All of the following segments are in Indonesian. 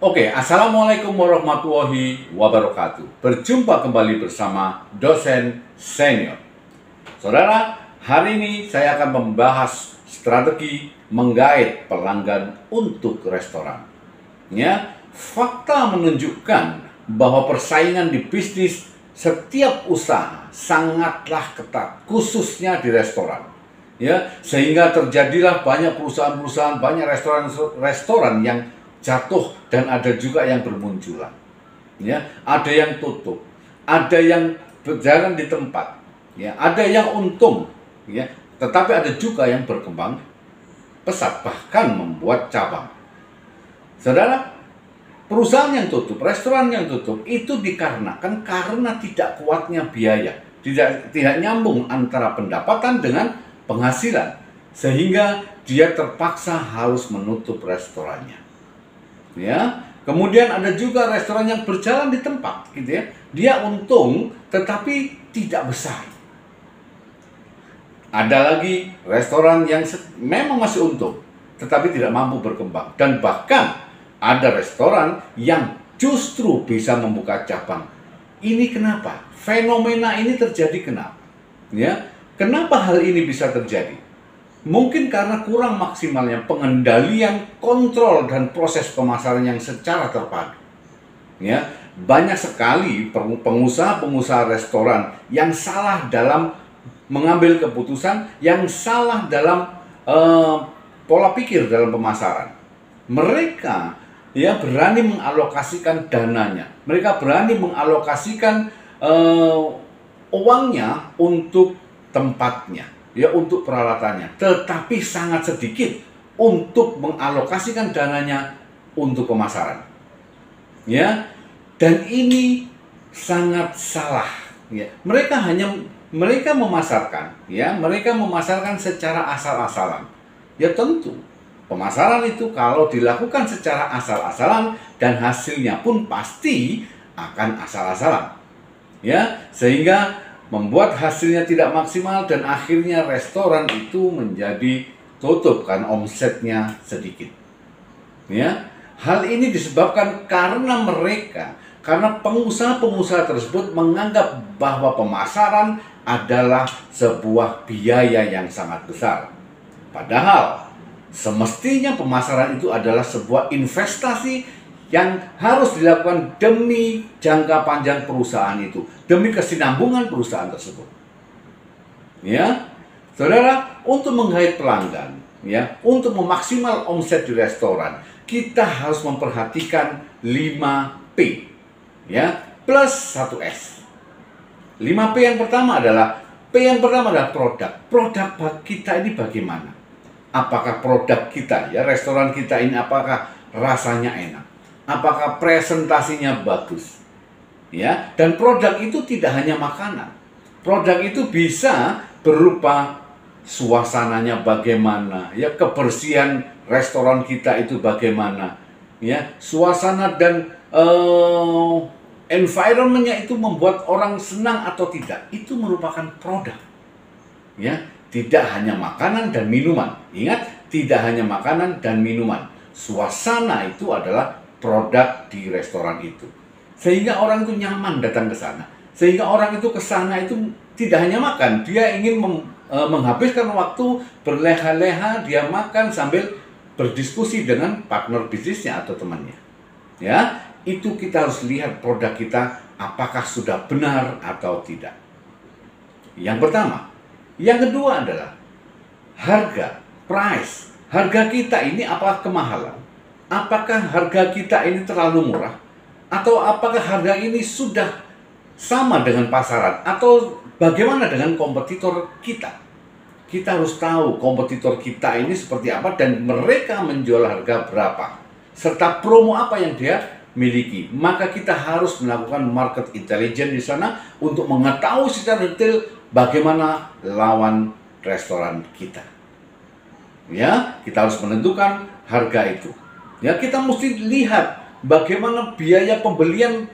Oke, Assalamualaikum warahmatullahi wabarakatuh. Berjumpa kembali bersama dosen senior. Saudara, hari ini saya akan membahas strategi menggait pelanggan untuk restoran. Ya, fakta menunjukkan bahwa persaingan di bisnis setiap usaha sangatlah ketat, khususnya di restoran. Ya, sehingga terjadilah banyak perusahaan-perusahaan, banyak restoran-restoran yang jatuh dan ada juga yang bermunculan. Ya, ada yang tutup, ada yang berjalan di tempat, ya, ada yang untung, ya, tetapi ada juga yang berkembang pesat bahkan membuat cabang. Saudara, perusahaan yang tutup, restoran yang tutup itu dikarenakan karena tidak kuatnya biaya, tidak nyambung antara pendapatan dengan penghasilan, sehingga dia terpaksa harus menutup restorannya. Ya, kemudian ada juga restoran yang berjalan di tempat, gitu ya. Dia untung, tetapi tidak besar. Ada lagi restoran yang memang masih untung, tetapi tidak mampu berkembang. Dan bahkan ada restoran yang justru bisa membuka cabang. Ini kenapa? Fenomena ini terjadi kenapa? Ya, kenapa hal ini bisa terjadi? Mungkin karena kurang maksimalnya pengendalian, kontrol, dan proses pemasaran yang secara terpadu. Ya, banyak sekali pengusaha-pengusaha restoran yang salah dalam mengambil keputusan, yang salah dalam pola pikir dalam pemasaran. Mereka ya berani mengalokasikan dananya, mereka berani mengalokasikan uangnya untuk tempatnya, ya, untuk peralatannya, tetapi sangat sedikit untuk mengalokasikan dananya untuk pemasaran. Ya, dan ini sangat salah. Ya, mereka memasarkan, ya, mereka memasarkan secara asal-asalan. Ya tentu, pemasaran itu kalau dilakukan secara asal-asalan dan hasilnya pun pasti akan asal-asalan. Ya, sehingga membuat hasilnya tidak maksimal dan akhirnya restoran itu menjadi tutup kan omsetnya sedikit. Ya, hal ini disebabkan karena pengusaha-pengusaha tersebut menganggap bahwa pemasaran adalah sebuah biaya yang sangat besar. Padahal semestinya pemasaran itu adalah sebuah investasi yang harus dilakukan demi jangka panjang perusahaan itu, demi kesinambungan perusahaan tersebut. Ya, saudara, untuk menggait pelanggan, ya, untuk memaksimal omset di restoran, kita harus memperhatikan 5P, ya, plus 1S. 5P yang pertama adalah produk. Produk kita ini bagaimana? Apakah produk kita, ya, restoran kita ini apakah rasanya enak? Apakah presentasinya bagus? Ya, dan produk itu tidak hanya makanan. Produk itu bisa berupa suasananya bagaimana, ya, kebersihan restoran kita itu bagaimana, ya, suasana dan environmentnya itu membuat orang senang atau tidak, itu merupakan produk. Ya, tidak hanya makanan dan minuman. Ingat, tidak hanya makanan dan minuman. Suasana itu adalah produk di restoran itu. Sehingga orang itu nyaman datang ke sana. Sehingga orang itu ke sana itu tidak hanya makan, dia ingin menghabiskan waktu berleha-leha, dia makan sambil berdiskusi dengan partner bisnisnya atau temannya. Ya, itu kita harus lihat produk kita apakah sudah benar atau tidak. Yang pertama. Yang kedua adalah harga, price. Harga kita ini apakah kemahalan? Apakah harga kita ini terlalu murah? Atau apakah harga ini sudah sama dengan pasaran? Atau bagaimana dengan kompetitor kita? Kita harus tahu kompetitor kita ini seperti apa dan mereka menjual harga berapa, serta promo apa yang dia miliki. Maka kita harus melakukan market intelligence di sana untuk mengetahui secara detail bagaimana lawan restoran kita. Ya, kita harus menentukan harga itu. Ya, kita mesti lihat bagaimana biaya pembelian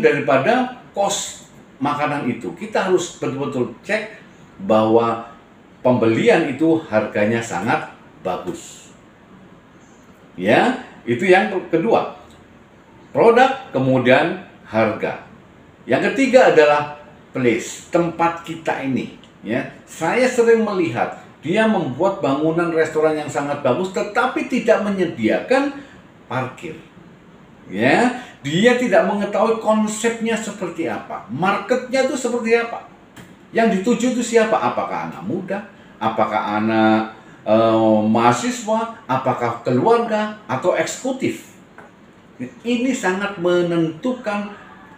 daripada kos makanan itu. Kita harus betul-betul cek bahwa pembelian itu harganya sangat bagus. Ya, Itu yang kedua, produk, kemudian harga. Yang ketiga adalah place, tempat kita ini. Ya, saya sering melihat dia membuat bangunan restoran yang sangat bagus, tetapi tidak menyediakan parkir. Ya, dia tidak mengetahui konsepnya seperti apa, marketnya itu seperti apa, yang dituju itu siapa? Apakah anak muda, apakah anak mahasiswa, apakah keluarga atau eksekutif? Ini sangat menentukan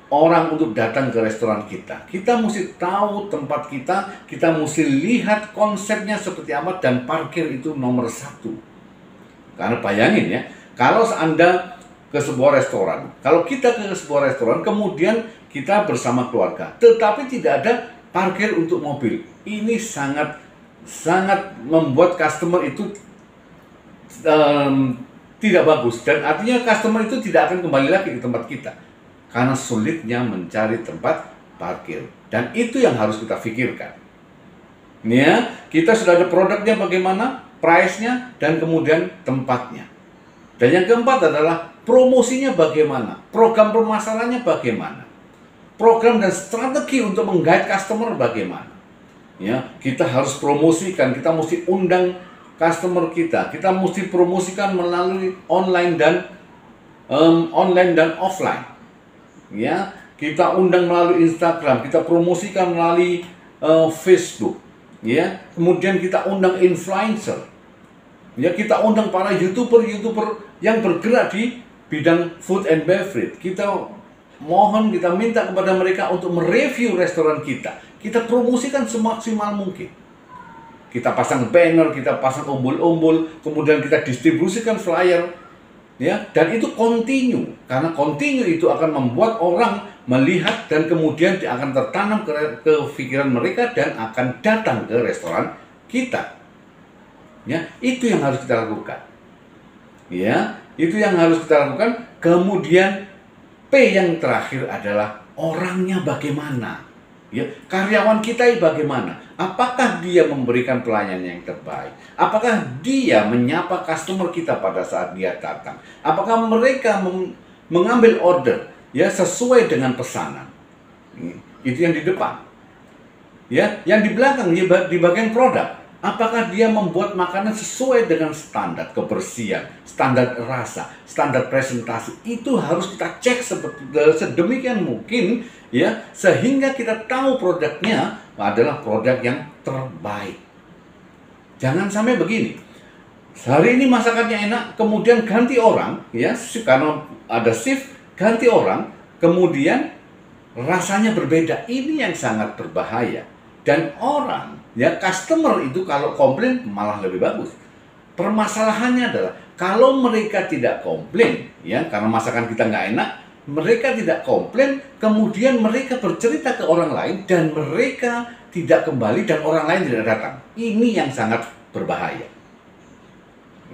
orang untuk datang ke restoran kita. Kita mesti tahu tempat kita mesti lihat konsepnya seperti apa, dan parkir itu nomor satu. Karena bayangin ya, kalau Anda ke sebuah restoran, kalau kita ke sebuah restoran, kemudian kita bersama keluarga, tetapi tidak ada parkir untuk mobil, ini sangat membuat customer itu tidak bagus, dan artinya customer itu tidak akan kembali lagi ke tempat kita karena sulitnya mencari tempat parkir. Dan itu yang harus kita pikirkan. Ya, kita sudah ada produknya bagaimana, price-nya, dan kemudian tempatnya. Dan yang keempat adalah promosinya bagaimana, program pemasarannya bagaimana, program dan strategi untuk menggait customer bagaimana. Ya, kita harus promosikan, kita mesti undang customer kita mesti promosikan melalui online dan offline. Ya, kita undang melalui Instagram, kita promosikan melalui Facebook. Ya, kemudian kita undang influencer. Ya, kita undang para YouTuber yang bergerak di bidang food and beverage. Kita minta kepada mereka untuk mereview restoran kita. Kita promosikan semaksimal mungkin. Kita pasang banner, kita pasang umbul-umbul, kemudian kita distribusikan flyer, ya, dan itu continue. Karena continue itu akan membuat orang melihat dan kemudian akan tertanam ke pikiran mereka dan akan datang ke restoran kita. Ya, itu yang harus kita lakukan. Ya, itu yang harus kita lakukan. Kemudian P yang terakhir adalah orangnya bagaimana. Ya, karyawan kita bagaimana? Apakah dia memberikan pelayanan yang terbaik? Apakah dia menyapa customer kita pada saat dia datang? Apakah mereka mengambil order ya sesuai dengan pesanan? Itu yang di depan. Ya, yang di belakang di bagian produk, apakah dia membuat makanan sesuai dengan standar kebersihan, standar rasa, standar presentasi? Itu harus kita cek sedemikian mungkin ya, sehingga kita tahu produknya adalah produk yang terbaik. Jangan sampai begini. Hari ini masakannya enak, kemudian ganti orang ya, karena ada shift, ganti orang, kemudian rasanya berbeda. Ini yang sangat berbahaya. Dan orang ya, customer itu kalau komplain malah lebih bagus. Permasalahannya adalah kalau mereka tidak komplain ya, karena masakan kita nggak enak, mereka tidak komplain, kemudian mereka bercerita ke orang lain dan mereka tidak kembali dan orang lain tidak datang. Ini yang sangat berbahaya.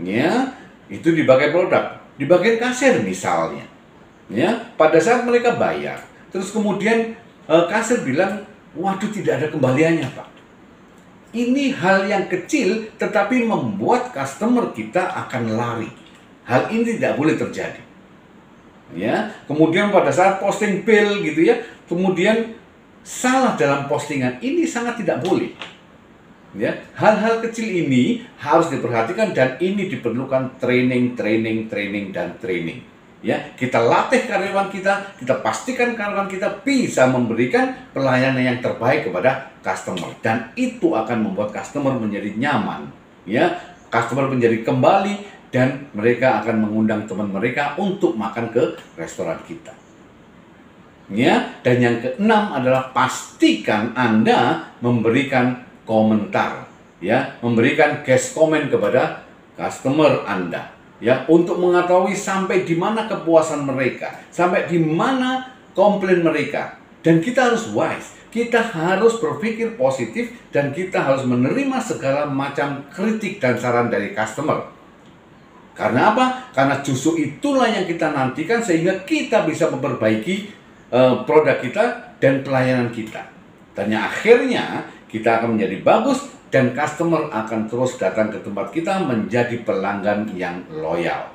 Ya, itu di bagian produk, di bagian kasir misalnya. Ya, pada saat mereka bayar, terus kemudian kasir bilang, "Waduh, tidak ada kembaliannya, Pak." Ini hal yang kecil tetapi membuat customer kita akan lari. Hal ini tidak boleh terjadi. Ya, kemudian pada saat posting bill gitu ya, kemudian salah dalam postingan, ini sangat tidak boleh. Ya, hal-hal kecil ini harus diperhatikan dan ini diperlukan training. Ya, kita latih karyawan kita pastikan karyawan kita bisa memberikan pelayanan yang terbaik kepada customer, dan itu akan membuat customer menjadi nyaman. Ya, customer menjadi kembali dan mereka akan mengundang teman mereka untuk makan ke restoran kita. Ya, dan yang keenam adalah pastikan Anda memberikan komentar, ya, memberikan guest comment kepada customer Anda, ya, untuk mengetahui sampai di mana kepuasan mereka, sampai di mana komplain mereka. Dan kita harus wise, kita harus berpikir positif dan kita harus menerima segala macam kritik dan saran dari customer. Karena apa? Karena justru itulah yang kita nantikan sehingga kita bisa memperbaiki produk kita dan pelayanan kita. Dan akhirnya kita akan menjadi bagus dan customer akan terus datang ke tempat kita menjadi pelanggan yang loyal.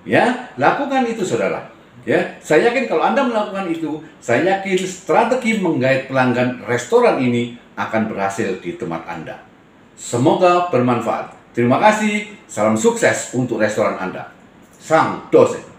Ya, lakukan itu saudara. Ya, saya yakin kalau Anda melakukan itu, saya yakin strategi menggait pelanggan restoran ini akan berhasil di tempat Anda. Semoga bermanfaat. Terima kasih. Salam sukses untuk restoran Anda. Sang dosen.